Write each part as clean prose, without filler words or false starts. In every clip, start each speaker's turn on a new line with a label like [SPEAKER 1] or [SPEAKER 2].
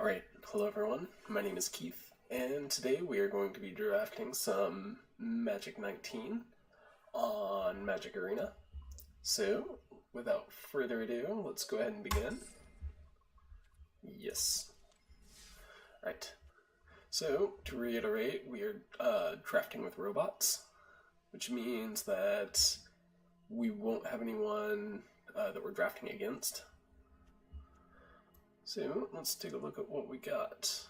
[SPEAKER 1] Alright, hello everyone, my name is Keith, and today we are going to be drafting some Magic 19 on MTG Arena. So, without further ado, let's go ahead and begin. Yes. Alright, so to reiterate, we are drafting with robots, which means that we won't have anyone that we're drafting against. So, let's take a look at what we got.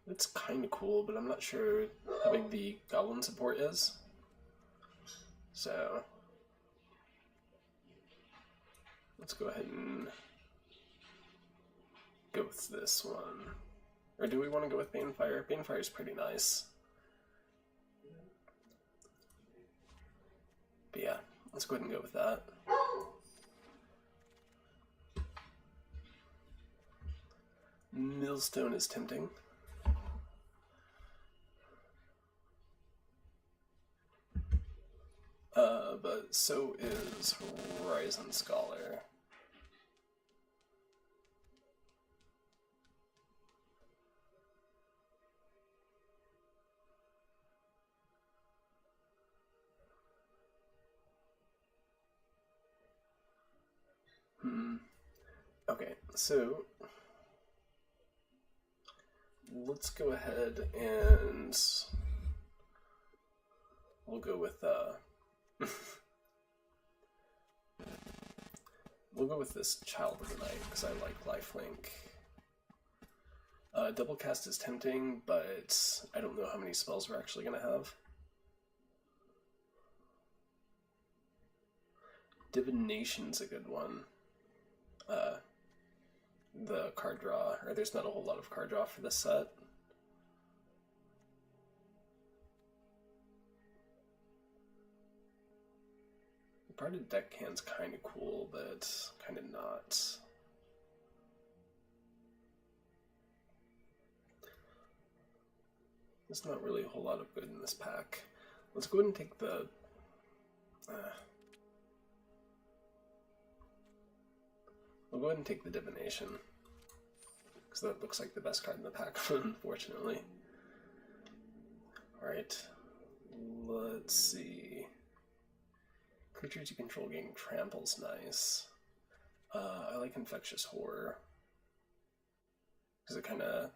[SPEAKER 1] It's kind of cool, but I'm not sure how big the goblin support is. So, let's go ahead and go with this one. Or do we want to go with Banefire? Banefire is pretty nice. But yeah, let's go ahead and go with that. Millstone is tempting. But so is Horizon Scholar. Okay, so let's go ahead and we'll go with we'll go with this Child of the Night because I like lifelink. Double cast is tempting, but I don't know how many spells we're actually gonna have. Divination's a good one. The card draw, or there's not a whole lot of card draw for this set. Guarded Deckhand's kind of cool, but kind of not. There's not really a whole lot of good in this pack. Let's go ahead and take the we'll go ahead and take the Divination, because that looks like the best card in the pack, unfortunately. Alright, let's see. Creatures you control gain trample's nice. I like Infectious Horror, because it kind of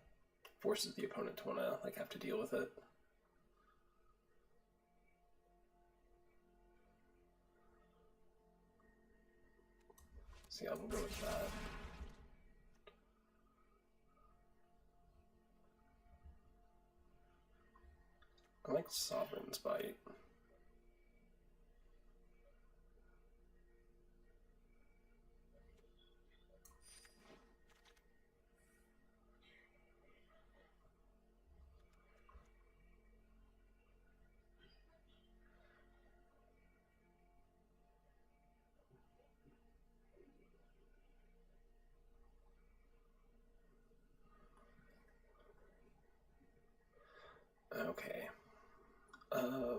[SPEAKER 1] forces the opponent to want to have to deal with it. So yeah, we'll go with that. I like Sovereign's Bite. Okay.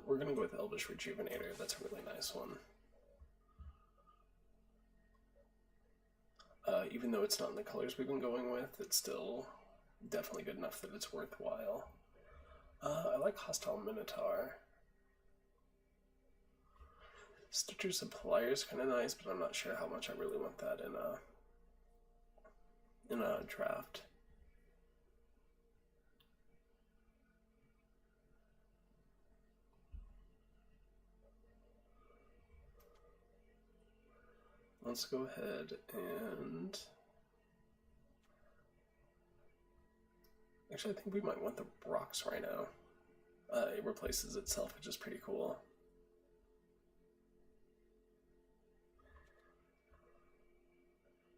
[SPEAKER 1] We're gonna go with Elvish Rejuvenator. That's a really nice one. Even though it's not in the colors we've been going with, it's still definitely good enough that it's worthwhile. I like Hostile Minotaur. Stitcher Supplier is kind of nice, but I'm not sure how much I really want that in a draft. Let's go ahead and actually I think we might want the Brock's Rhino. It replaces itself, which is pretty cool.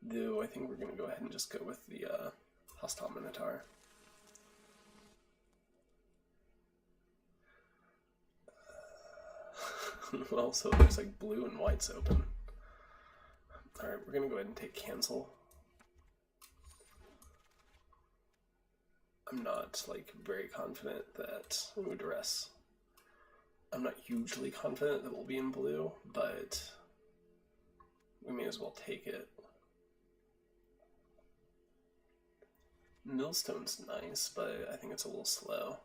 [SPEAKER 1] Though I think we're going to go ahead and just go with the Hostile Minotaur. Well, so it looks like blue and white's open. Alright, we're going to go ahead and take Cancel. I'm not, very confident that... Ooh, Duress. I'm not hugely confident that we'll be in blue, but we may as well take it. Millstone's nice, but I think it's a little slow.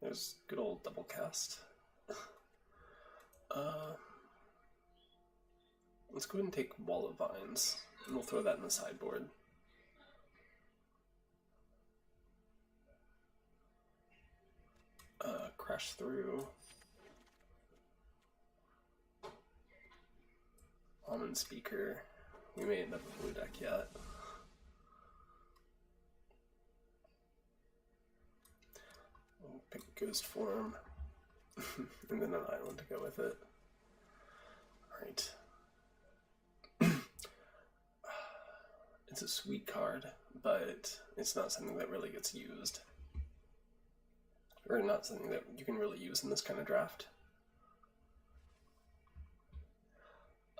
[SPEAKER 1] There's good old double cast. Let's go ahead and take Wall of Vines, and we'll throw that in the sideboard. Crash through. Almond Speaker. We may end up with a blue deck yet. We'll pick Ghost Form, and then an island to go with it. Alright. It's a sweet card, but it's not something that really gets used. Or not something that you can really use in this kind of draft.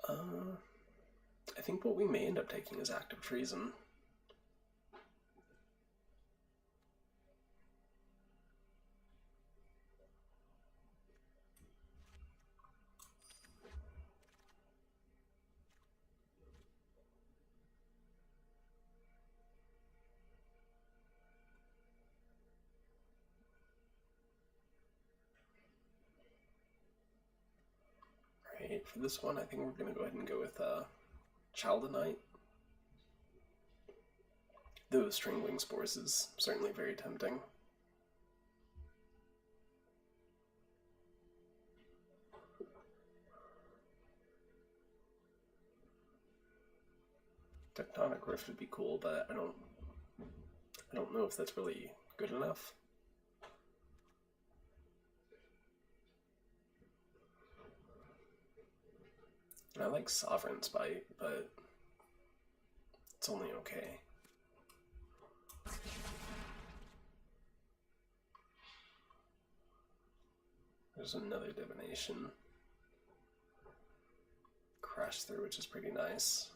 [SPEAKER 1] I think what we may end up taking is Active Treason. Alright, for this one I think we're going to go ahead and go with Child of Night. Though Strangling Spores is certainly very tempting. Tectonic Rift would be cool, but I don't know if that's really good enough. And I like Sovereign Spite, but it's only okay. There's another Divination. Crash Through, which is pretty nice.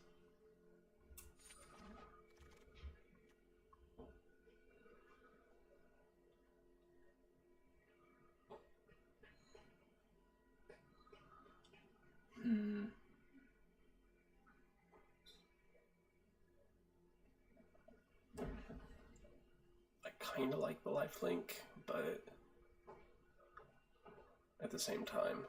[SPEAKER 1] I kind of like the lifelink, but at the same time,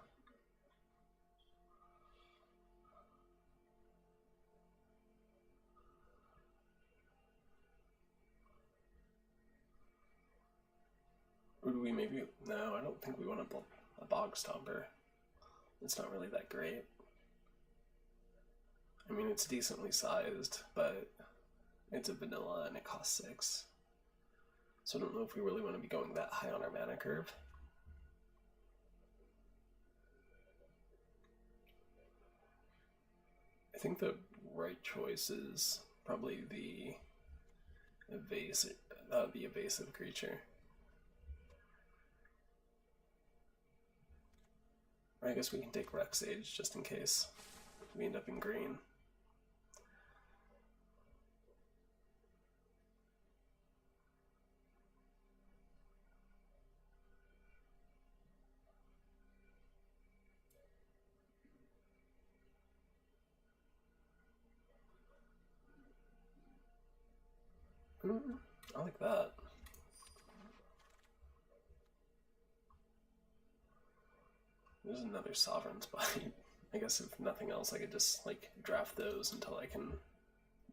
[SPEAKER 1] would we maybe? No, I don't think we want a Bog Stomper. It's not really that great. I mean, it's decently sized, but it's a vanilla and it costs 6. So I don't know if we really want to be going that high on our mana curve. I think the right choice is probably the evasive creature. Or I guess we can take Rex Age just in case we end up in green. I like that. There's another Sovereign Spite. I guess if nothing else, I could just like draft those until I can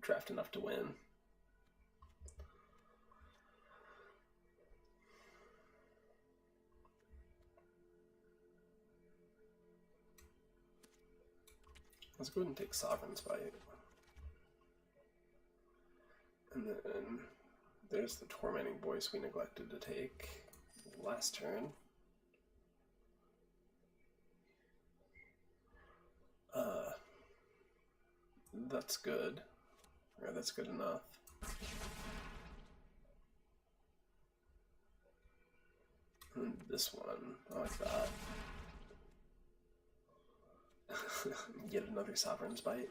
[SPEAKER 1] draft enough to win. Let's go ahead and take Sovereign Spite. And then there's the Tormenting Voice we neglected to take last turn. That's good. Or that's good enough. And this one, I like that. Yet another Sovereign Spite.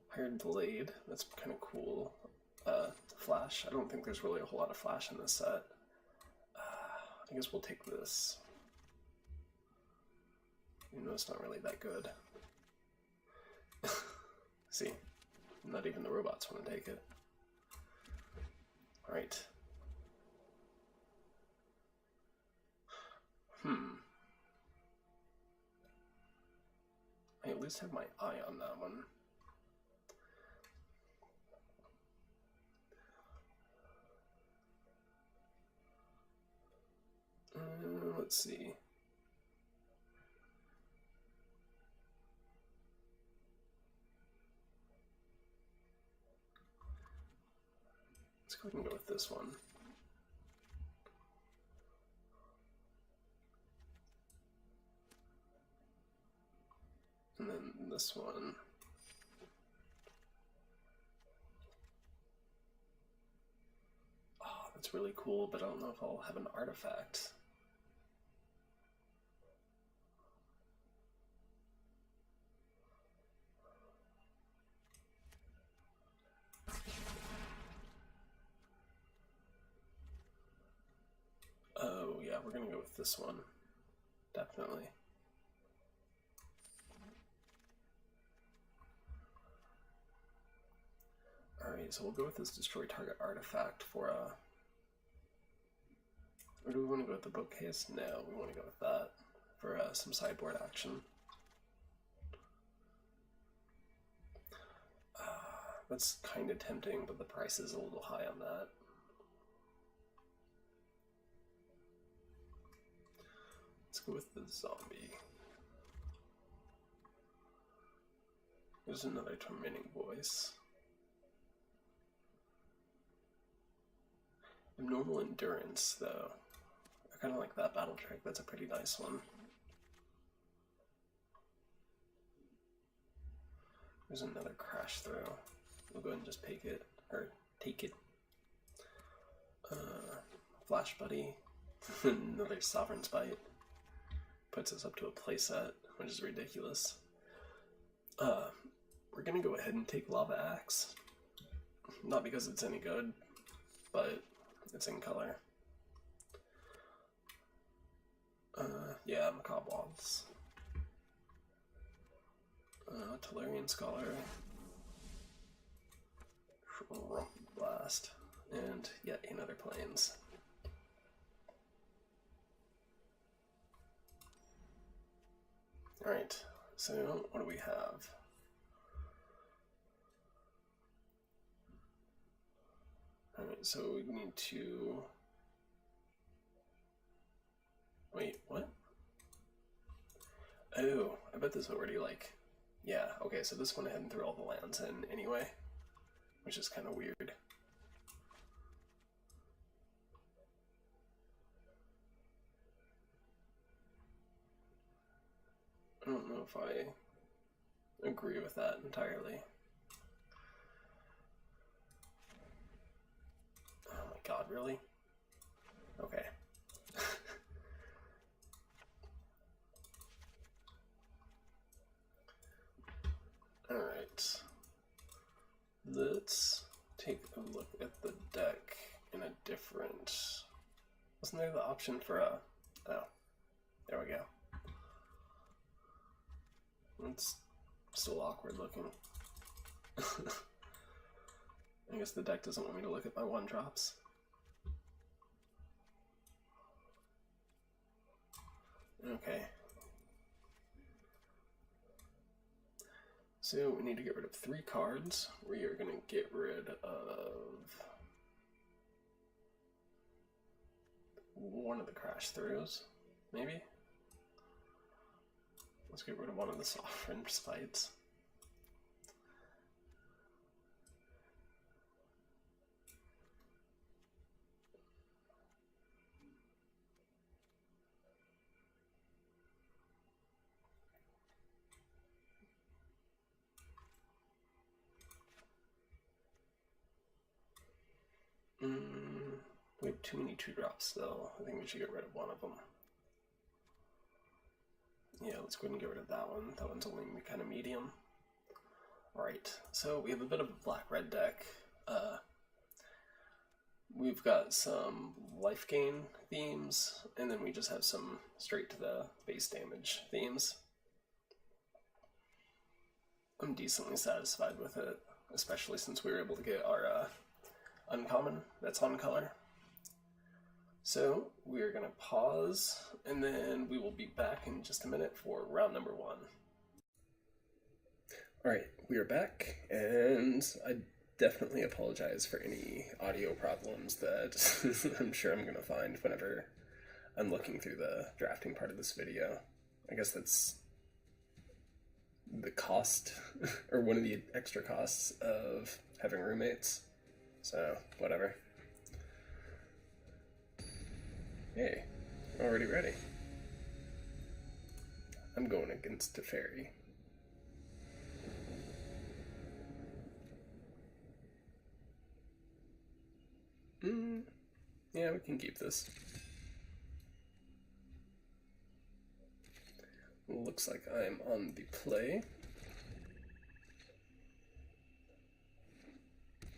[SPEAKER 1] Hired Blade, that's kind of cool. flash. I don't think there's really a whole lot of flash in this set. I guess we'll take this. You know, it's not really that good. See, not even the robots want to take it. Alright. I at least have my eye on that one. Let's see. Let's go ahead and go with this one. And then this one. Oh, that's really cool, but I don't know if I'll have an artifact. Oh yeah, we're gonna go with this one. Definitely. Alright, so we'll go with this destroy target artifact for or do we want to go with the bookcase? No, we want to go with that for some sideboard action. That's kind of tempting, but the price is a little high on that. Let's go with the zombie. There's another tormenting voice. Abnormal endurance, though. I kind of like that battle trick. That's a pretty nice one. There's another crash throw. We'll go ahead and just take it, or take it. Flash Buddy. Another Sovereign's Bite. Puts us up to a playset, which is ridiculous. We're gonna go ahead and take Lava Axe. Not because it's any good, but it's in color. Yeah, Macabre Waltz. Tellurian Scholar. Rump Blast. And yet another Plains. Alright, so what do we have? Alright, so we need to... Wait, what? Oh, I bet this already, like... Yeah, okay, so this went ahead and threw all the lands in anyway, which is kind of weird. I don't know if I agree with that entirely. Oh my god, really? Okay. Alright. Let's take a look at the deck in a different... Wasn't there the option for a... Oh, there we go. It's still awkward looking. I guess the deck doesn't want me to look at my 1-drops. Okay. So we need to get rid of 3 cards. We are going to get rid of one of the crash throws, maybe? Let's get rid of one of the Sovereign Spites. We have too many 2-drops though. I think we should get rid of one of them. Yeah, let's go ahead and get rid of that one. That one's only kind of medium. Alright, so we have a bit of a black-red deck. we've got some life gain themes, and then we just have some straight to the base damage themes. I'm decently satisfied with it, especially since we were able to get our uncommon that's on color. So we're going to pause, and then we will be back in just a minute for round number 1. Alright, we are back, and I definitely apologize for any audio problems that I'm sure I'm going to find whenever I'm looking through the drafting part of this video. I guess that's the cost, or one of the extra costs of having roommates. So, whatever. Hey, already ready. I'm going against a fairy. Yeah, we can keep this. Looks like I'm on the play.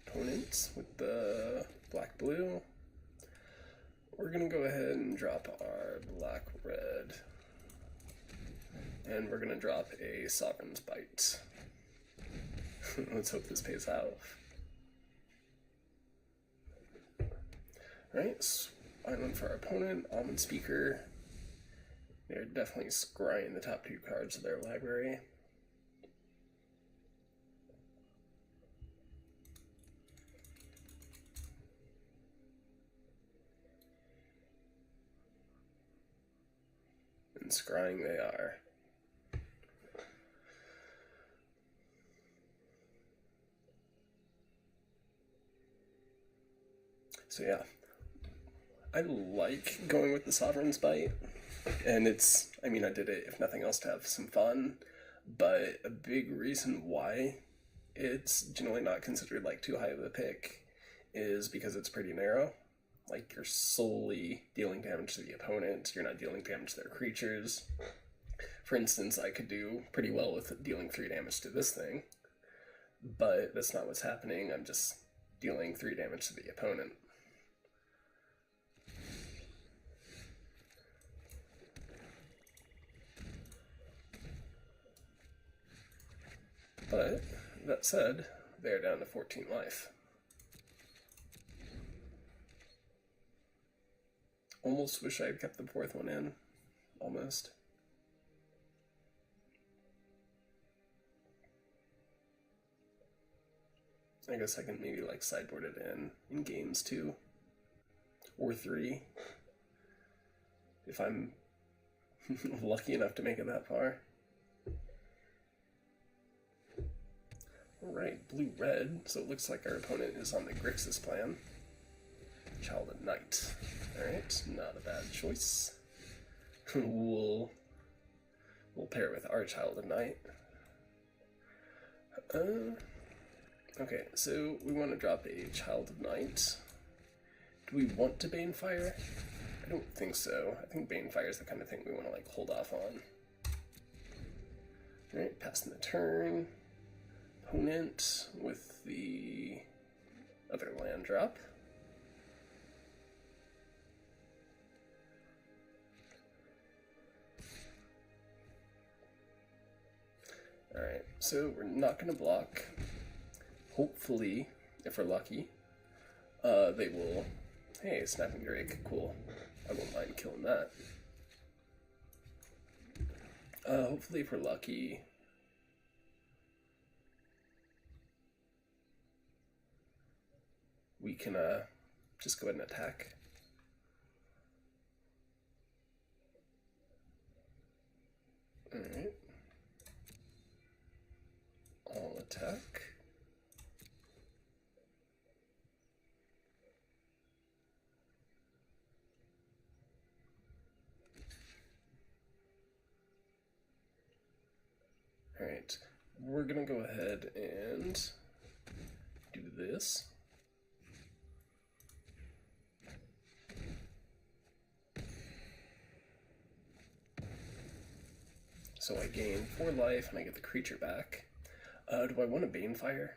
[SPEAKER 1] Opponents with the black-blue. We're gonna go ahead and drop our black-red. And we're gonna drop a Sovereign's Bite. Let's hope this pays off. Alright, island for our opponent, Almond Speaker. They're definitely scrying the top 2 cards of their library. And scrying they are. So yeah, I like going with the Sovereign's Bite, and it's, I mean, I did it if nothing else to have some fun, but a big reason why it's generally not considered like too high of a pick is because it's pretty narrow. Like, you're solely dealing damage to the opponent, you're not dealing damage to their creatures. For instance, I could do pretty well with dealing 3 damage to this thing, but that's not what's happening. I'm just dealing 3 damage to the opponent. But, that said, they're down to 14 life. Almost wish I had kept the 4th one in. Almost. I guess I can maybe like sideboard it in games 2. Or 3. If I'm lucky enough to make it that far. Alright, blue-red, so it looks like our opponent is on the Grixis plan. Child of Night. Alright, not a bad choice. we'll pair it with our Child of Night. Okay, so we want to drop a Child of Night. Do we want to Banefire? I don't think so. I think Banefire is the kind of thing we want to like hold off on. Alright, passing the turn. Opponent with the other land drop. Alright, so we're not going to block. Hopefully, if we're lucky, they will... Hey, Snapping Drake, cool. I won't mind killing that. Hopefully, if we're lucky... we can just go ahead and attack. Alright. All attack. Alright, we're gonna go ahead and do this. So I gain 4 life and I get the creature back. Do I want a Banefire?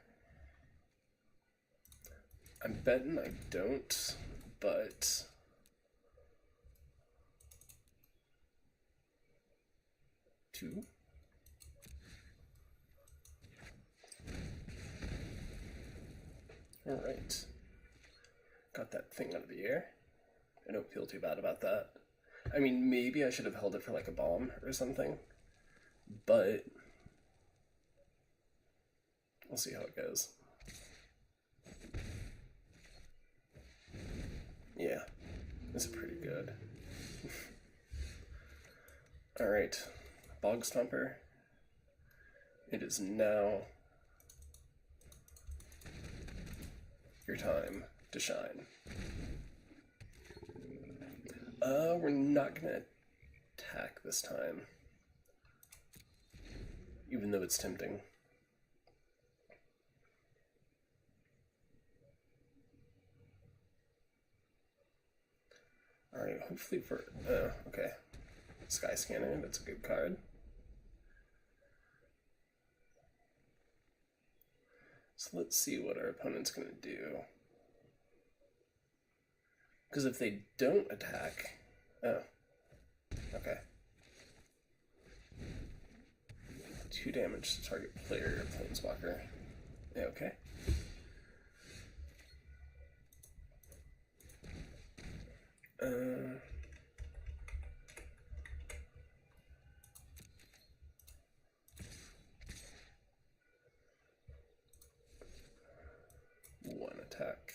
[SPEAKER 1] I'm betting I don't, but... Two? Alright. Got that thing out of the air. I don't feel too bad about that. I mean, maybe I should have held it for like a bomb or something, but we'll see how it goes. Yeah, this is pretty good. Alright, Bog Stomper. It is now your time to shine. We're not gonna attack this time, even though it's tempting. Alright, hopefully for... okay. Sky Scanner, that's a good card. So let's see what our opponent's gonna do. Because if they don't attack... Oh. Okay. 2 damage to target player or planeswalker. Yeah, okay. One attack.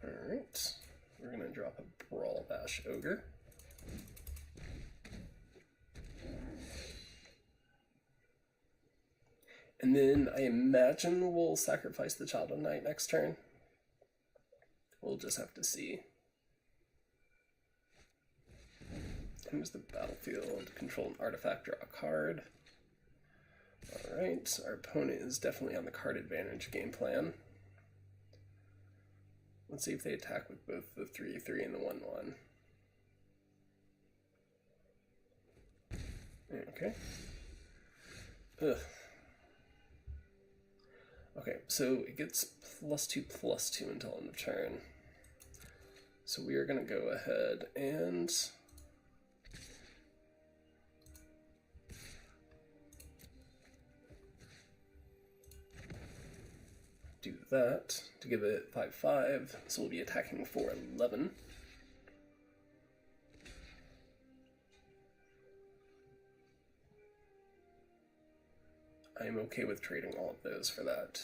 [SPEAKER 1] Alright, we're gonna drop a Brawl Bash Ogre. And then I imagine we'll sacrifice the Child of Night next turn. We'll just have to see. Enters the battlefield, control an artifact, draw a card. Alright, our opponent is definitely on the card advantage game plan. Let's see if they attack with both the 3/3 and the 1/1. Okay. Ugh. Okay, so it gets +2/+2 until end of turn. So we are going to go ahead and do that to give it 5/5. So we'll be attacking for 11. I am okay with trading all of those for that.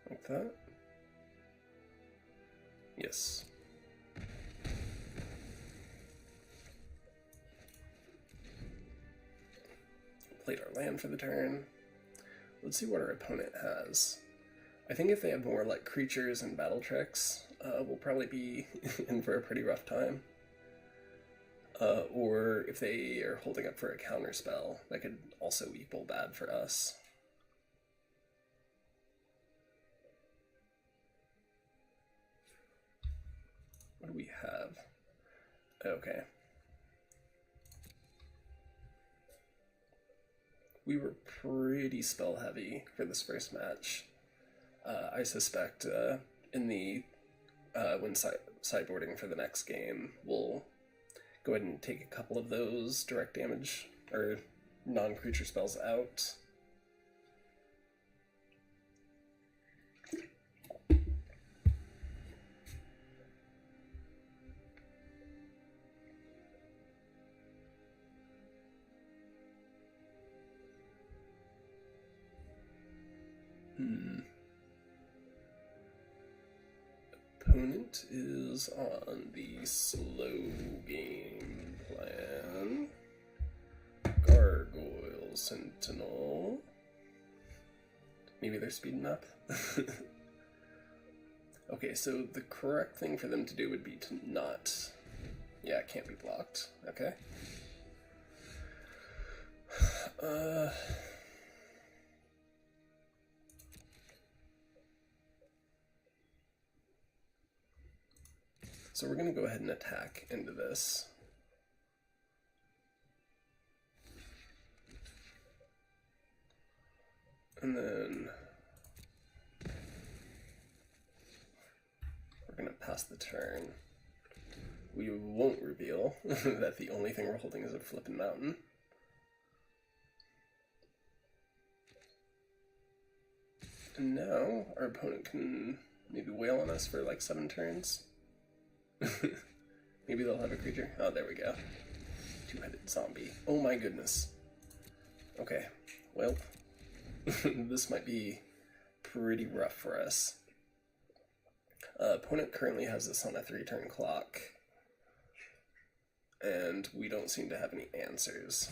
[SPEAKER 1] Like that. Yes. Played our land for the turn. Let's see what our opponent has. I think if they have more like creatures and battle tricks, we'll probably be in for a pretty rough time. Or if they are holding up for a counter spell, that could also equal bad for us. What do we have? Okay. We were pretty spell heavy for this first match. I suspect in the when sideboarding for the next game, we'll go ahead and take a couple of those direct damage or non-creature spells out. Opponent is on the slow game plan. Gargoyle Sentinel. Maybe they're speeding up. Okay, so the correct thing for them to do would be to not... Yeah, it can't be blocked. Okay. So we're going to go ahead and attack into this. And then we're going to pass the turn. We won't reveal that the only thing we're holding is a flippin' mountain. And now our opponent can maybe wail on us for like 7 turns. Maybe they'll have a creature. Oh, there we go. 2-headed zombie. Oh my goodness. Okay, well, this might be pretty rough for us. Opponent currently has this on a 3-turn clock, and we don't seem to have any answers.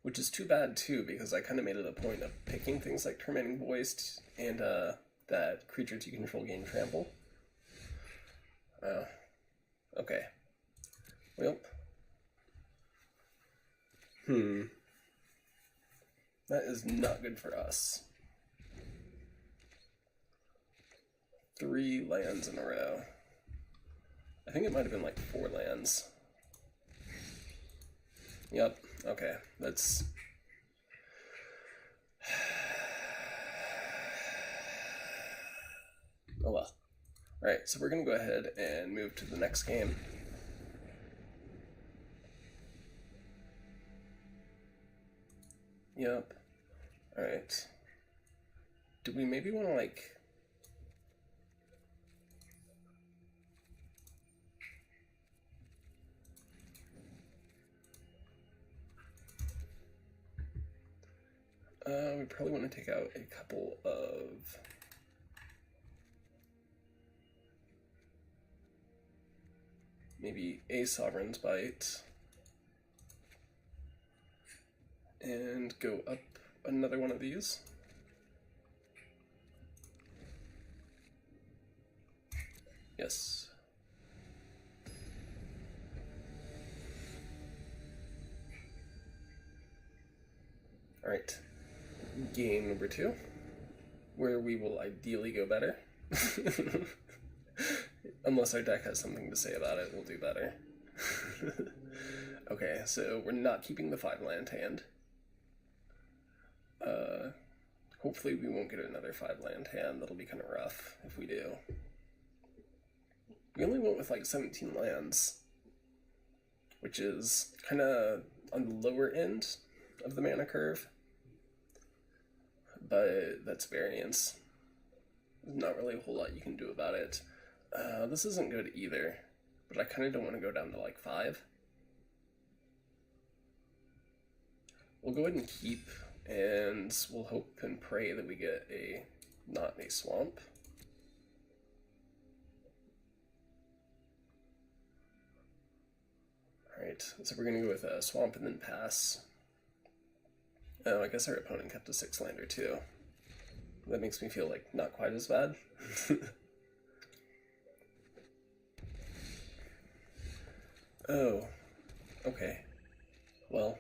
[SPEAKER 1] Which is too bad too, because I kind of made it a point of picking things like Tormenting Voice and that creatures you control gain trample. Okay. Well. That is not good for us. 3 lands in a row. I think it might have been like 4 lands. Yep, okay, that's... Oh well. Alright, so we're going to go ahead and move to the next game. Yep. Alright. Do we maybe want to, like... we probably want to take out a couple of... maybe a Sovereign's Bite. And go up another one of these. Yes. Alright. Game number 2, where we will ideally go better. Unless our deck has something to say about it, we'll do better. Okay, so we're not keeping the 5-land hand. Hopefully we won't get another 5-land hand. That'll be kind of rough if we do. We only went with like 17 lands, which is kind of on the lower end of the mana curve. But that's variance. There's not really a whole lot you can do about it. This isn't good either, but I kind of don't want to go down to like 5. We'll go ahead and keep, and we'll hope and pray that we get not a swamp. Alright, so we're going to go with a swamp and then pass. Oh, I guess our opponent kept a 6-lander too. That makes me feel like not quite as bad. Oh, okay. Well,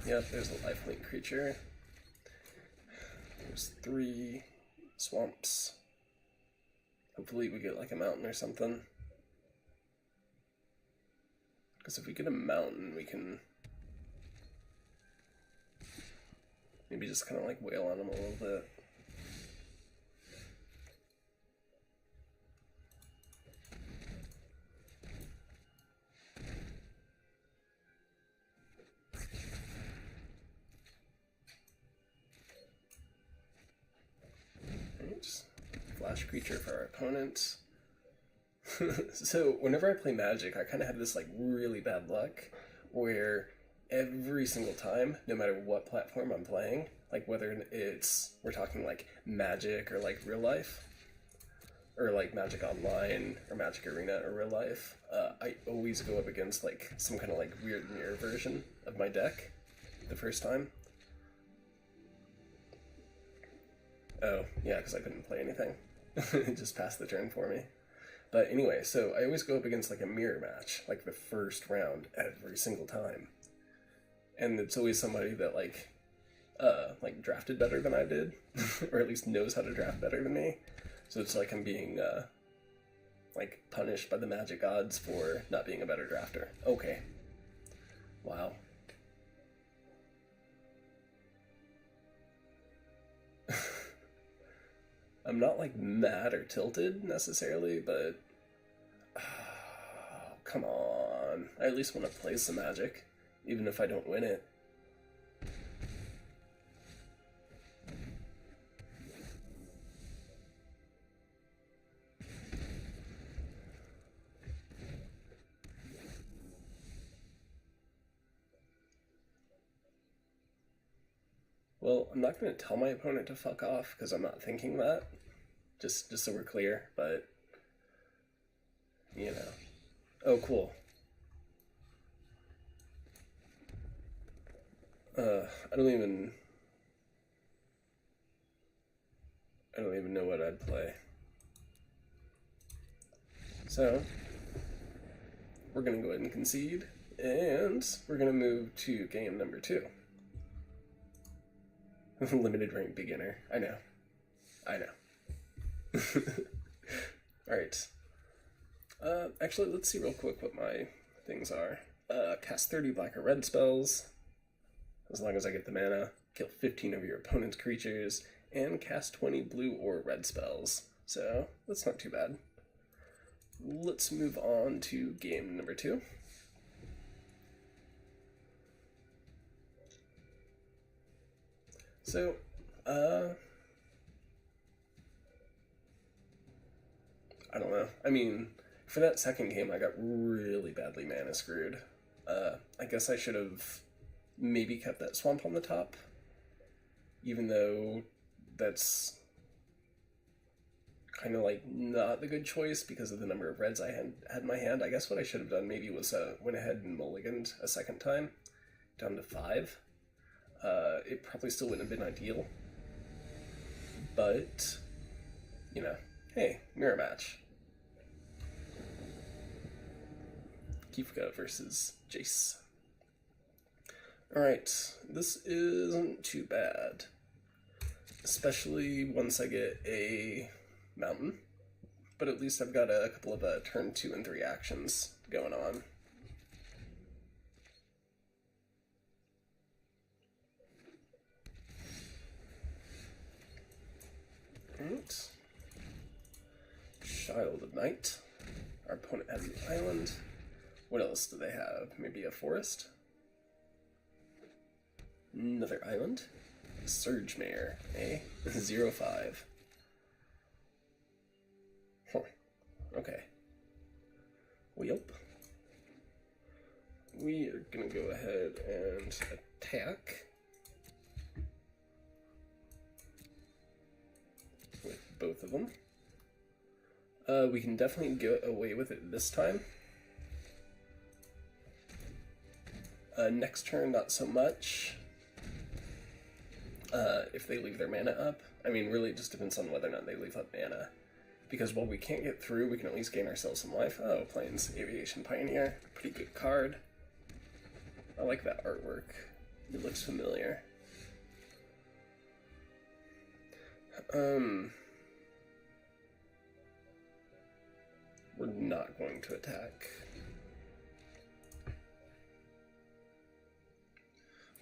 [SPEAKER 1] Yep, there's a lifelink creature. There's 3 swamps. Hopefully we get like a mountain or something. Because if we get a mountain, we can maybe just kind of like wail on them a little bit. Just flash creature for our opponent. So whenever I play Magic, I kind of have this like really bad luck where every single time, no matter what platform I'm playing, like whether we're talking like Magic or like real life, or like Magic Online or Magic Arena or real life, I always go up against like some kind of like weird mirror version of my deck the first time. Oh, yeah, because I couldn't play anything. It just passed the turn for me. But anyway, so I always go up against like a mirror match, like the first round every single time. And it's always somebody that like drafted better than I did, or at least knows how to draft better than me. So it's like I'm being like punished by the magic gods for not being a better drafter. Okay. Wow. I'm not like mad or tilted necessarily, but come on. I at least want to play some Magic, even if I don't win it. Well, I'm not going to tell my opponent to fuck off, because I'm not thinking that. Just so we're clear, but... You know. Oh, cool. I don't even know what I'd play. So, we're going to go ahead and concede, and we're going to move to game number 2. Limited rank beginner. I know. Alright. Actually, let's see real quick what my things are. Cast 30 black or red spells, as long as I get the mana. Kill 15 of your opponent's creatures, and cast 20 blue or red spells. So, that's not too bad. Let's move on to game number 2. So, I don't know. I mean, for that second game, I got really badly mana screwed. I guess I should have maybe kept that swamp on the top, even though that's kind of like not the good choice because of the number of reds I had in my hand. I guess what I should have done maybe was went ahead and mulliganed a second time, down to 5. It probably still wouldn't have been ideal, but, you know, hey, mirror match. Kifka versus Jace. Alright, this isn't too bad, especially once I get a mountain, but at least I've got a couple of turn 2 and 3 actions going on. Right. Child of Night. Our opponent has an island. What else do they have? Maybe a forest? Another island? Surge Mare, eh? 0/5. Huh. Okay. Well, yep. We are gonna go ahead and attack with both of them. We can definitely get away with it this time. Next turn, not so much. If they leave their mana up. I mean, really, it just depends on whether or not they leave up mana. Because while we can't get through, we can at least gain ourselves some life. Oh, Plains Aviation Pioneer. Pretty good card. I like that artwork. It looks familiar. We're not going to attack.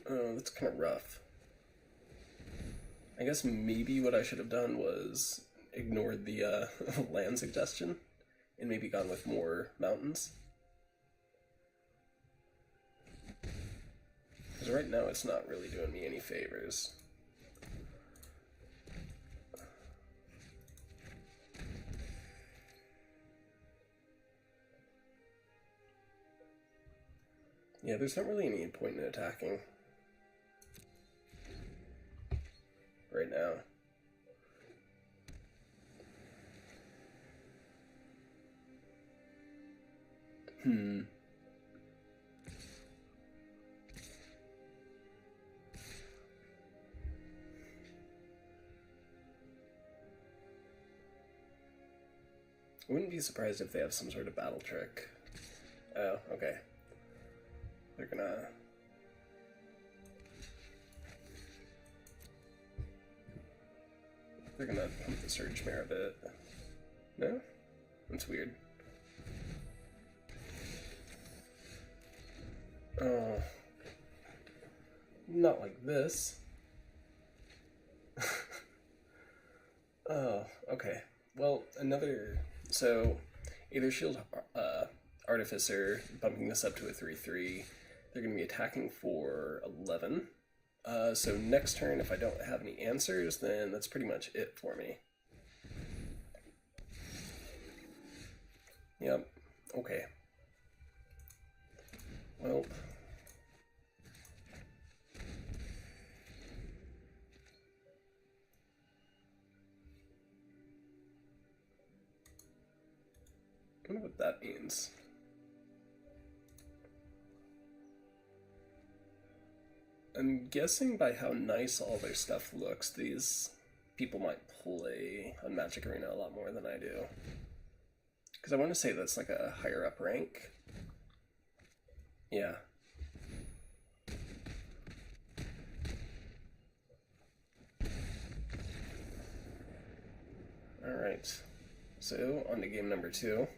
[SPEAKER 1] Oh, that's kind of rough. I guess maybe what I should have done was ignored the land suggestion and maybe gone with more mountains. Because right now it's not really doing me any favors. Yeah, there's not really any point in attacking right now. I wouldn't be surprised if they have some sort of battle trick. Oh, okay. They're gonna... They're gonna pump the Surge Mare a bit. No? That's weird. Oh. Not like this. Oh, okay. Well, another... So, either Shield Artificer, bumping this up to a 3/3. They're going to be attacking for 11. So next turn, if I don't have any answers, then that's pretty much it for me. Yep. Okay. Well... I wonder what that means. I'm guessing by how nice all their stuff looks, these people might play on Magic Arena a lot more than I do. Because I want to say that's like a higher up rank. Yeah. Alright. So, on to game number 2.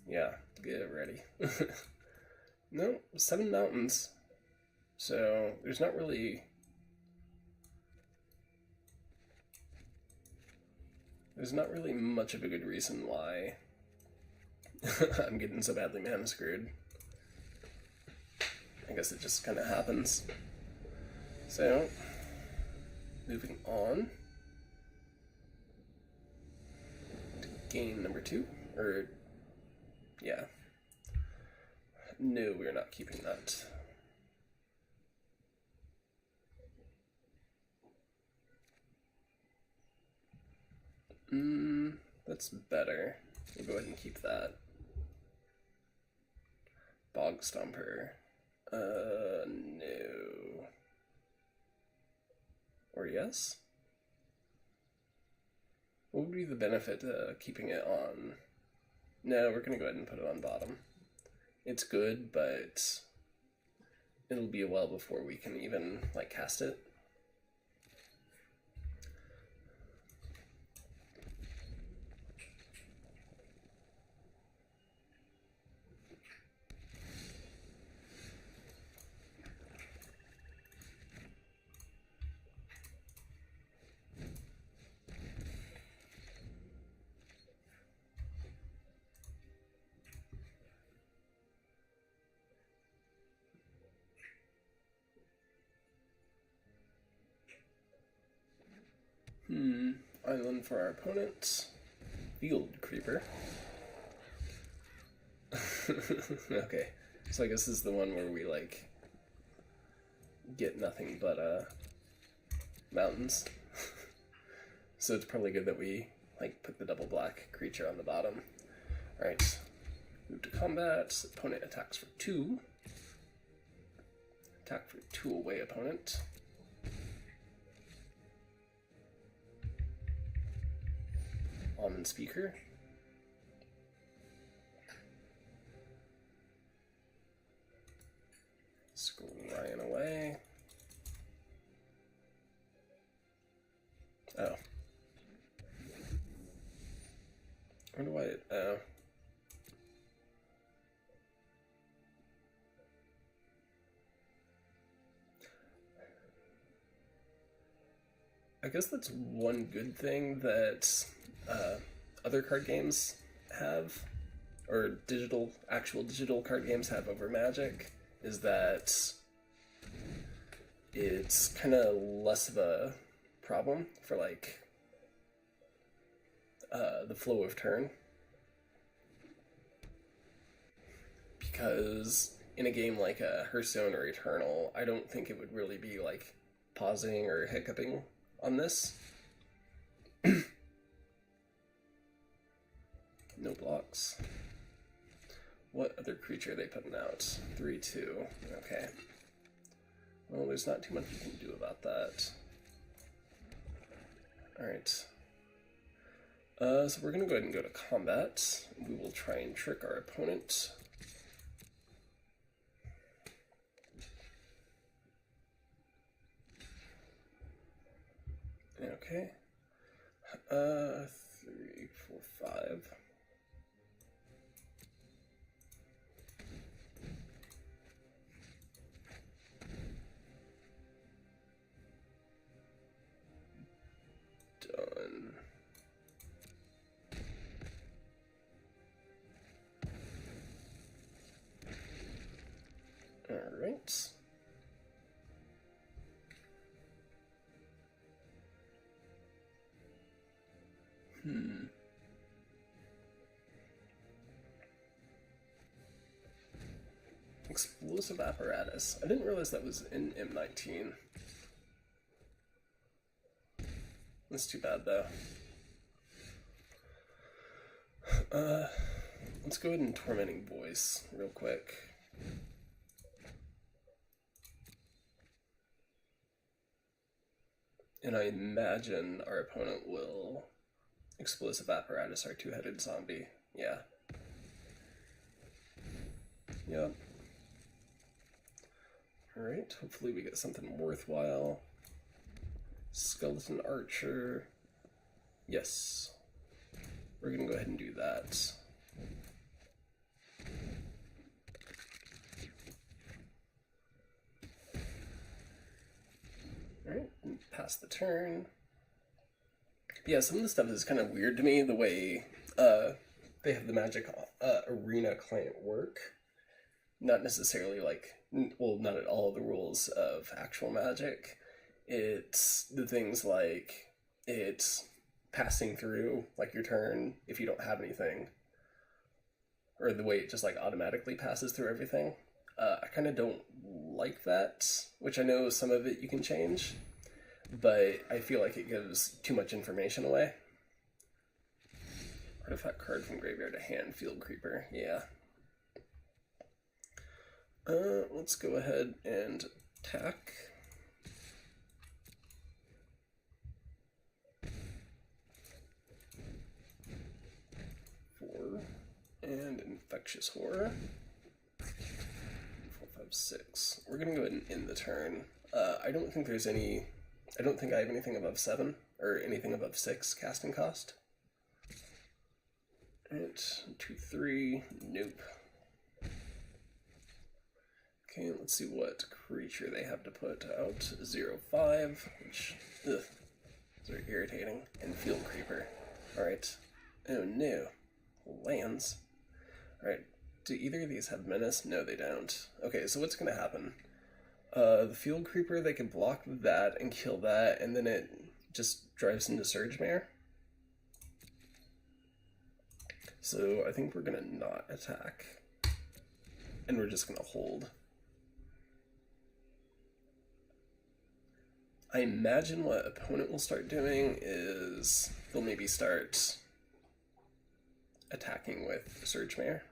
[SPEAKER 1] Yeah, get ready. No, 7 mountains. So, there's not really... There's not really much of a good reason why I'm getting so badly mana screwed. I guess it just kind of happens. So, moving on to game number 2. Or, yeah. No, we're not keeping that. That's better. We'll go ahead and keep that. Bog Stomper. No. Or yes? What would be the benefit keeping it on? No, we're gonna go ahead and put it on bottom. It's good, but it'll be a while before we can even, like, cast it. Island for our opponent. Field Creeper. Okay, so I guess this is the one where we, like, get nothing but, mountains. So it's probably good that we, like, put the double black creature on the bottom. Alright, move to combat. Opponent attacks for 2. Attack for 2 away, opponent. Almond Speaker. Scrying away. Oh. Where do I... Oh. I guess that's one good thing that other card games have, or actual digital card games have over Magic, is that it's kind of less of a problem for, like, the flow of turn. Because in a game like Hearthstone or Eternal, I don't think it would really be, like, pausing or hiccuping on this. No blocks. What other creature are they putting out? 3/2. Okay. Well, there's not too much you can do about that. Alright. So we're going to go ahead and go to combat. We will try and trick our opponent. Okay. 3, 4, 5. Done. All right. Explosive apparatus. I didn't realize that was in M19. That's too bad, though. Let's go ahead and Tormenting Voice real quick. And I imagine our opponent will Explosive Apparatus our two-headed zombie. Yeah. Yep. Alright, hopefully we get something worthwhile. Skeleton Archer. Yes. We're gonna go ahead and do that. Alright, pass the turn. Yeah, some of the stuff is kind of weird to me, the way they have the Magic Arena client work. Not necessarily like, well, not at all the rules of actual Magic. It's the things like it's passing through like your turn if you don't have anything, or the way it just like automatically passes through everything. I kind of don't like that, which I know some of it you can change, but I feel like it gives too much information away. Artifact card from graveyard to hand, Field Creeper, yeah. Let's go ahead and attack. And Infectious Horror. 4, 5, 6. We're gonna go ahead and end the turn. I don't think there's any. I don't think I have anything above 7 or anything above 6 casting cost. Alright, 2, 3. Nope. Okay, let's see what creature they have to put out. 0, 5, which is very irritating. And Field Creeper. Alright. Oh no. Lands. Alright, do either of these have Menace? No, they don't. Okay, so what's going to happen? The Field Creeper, they can block that and kill that, and then it just drives into Surge Mare. So I think we're going to not attack. And we're just going to hold. I imagine what opponent will start doing is they'll maybe start attacking with Surge Mare.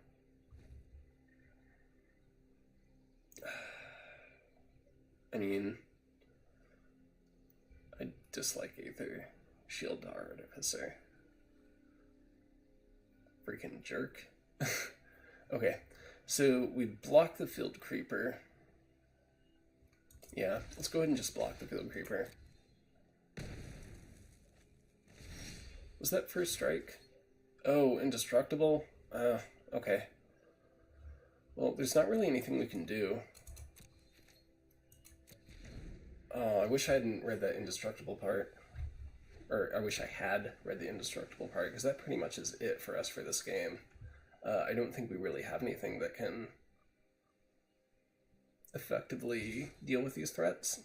[SPEAKER 1] I mean, I dislike Aether. Shield Artificer. Freaking jerk. Okay, so we block the Field Creeper. Yeah, let's go ahead and just block the Field Creeper. Was that first strike? Oh, indestructible? Okay. Well, there's not really anything we can do. Oh, I wish I hadn't read that indestructible part. Or I wish I had read the indestructible part, because that pretty much is it for us for this game. I don't think we really have anything that can effectively deal with these threats.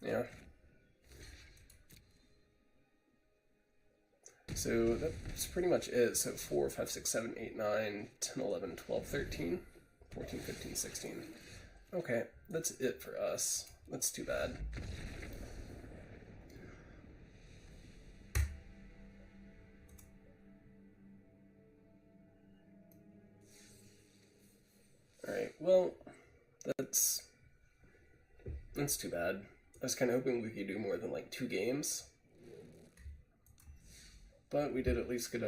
[SPEAKER 1] Yeah. So that's pretty much it. So 4, 5, 6, 7, 8, 9, 10, 11, 12, 13, 14, 15, 16. Okay, that's it for us. That's too bad. Alright, well, that's too bad. I was kind of hoping we could do more than like 2 games. But we did at least get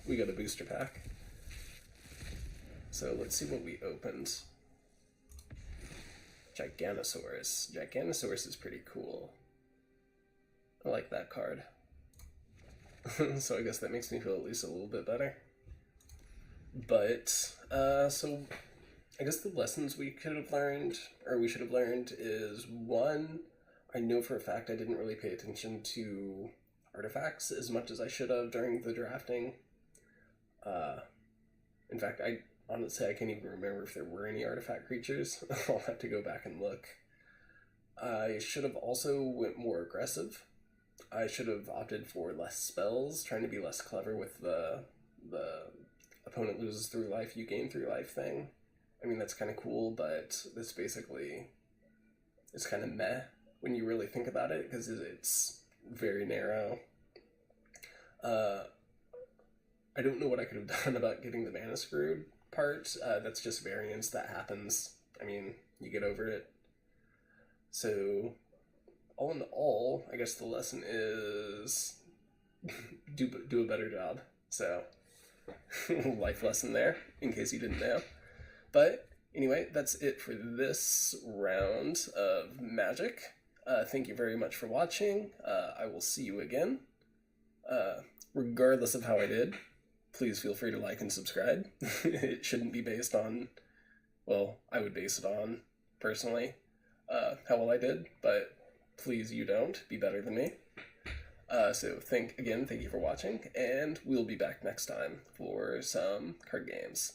[SPEAKER 1] we got a booster pack. So let's see what we opened. Giganosaurus. Giganosaurus is pretty cool. I like that card. So I guess that makes me feel at least a little bit better. But, so I guess the lessons we could have learned, or we should have learned, is 1, I know for a fact I didn't really pay attention to artifacts as much as I should have during the drafting. In fact, honestly, I can't even remember if there were any artifact creatures. I'll have to go back and look. I should have also went more aggressive. I should have opted for less spells, trying to be less clever with the opponent loses 3 life, you gain 3 life thing. I mean, that's kind of cool, but this basically is kind of meh when you really think about it, because it's very narrow. I don't know what I could have done about getting the mana screwed part. That's just variance that happens. I mean, you get over it. So, all in all, I guess the lesson is do a better job. So, life lesson there, in case you didn't know. But anyway, that's it for this round of Magic. Thank you very much for watching. I will see you again. Regardless of how I did, please feel free to like and subscribe. It shouldn't be based on, well, I would base it on, personally, how well I did, but please, you don't. Be better than me. So thank you for watching, and we'll be back next time for some card games.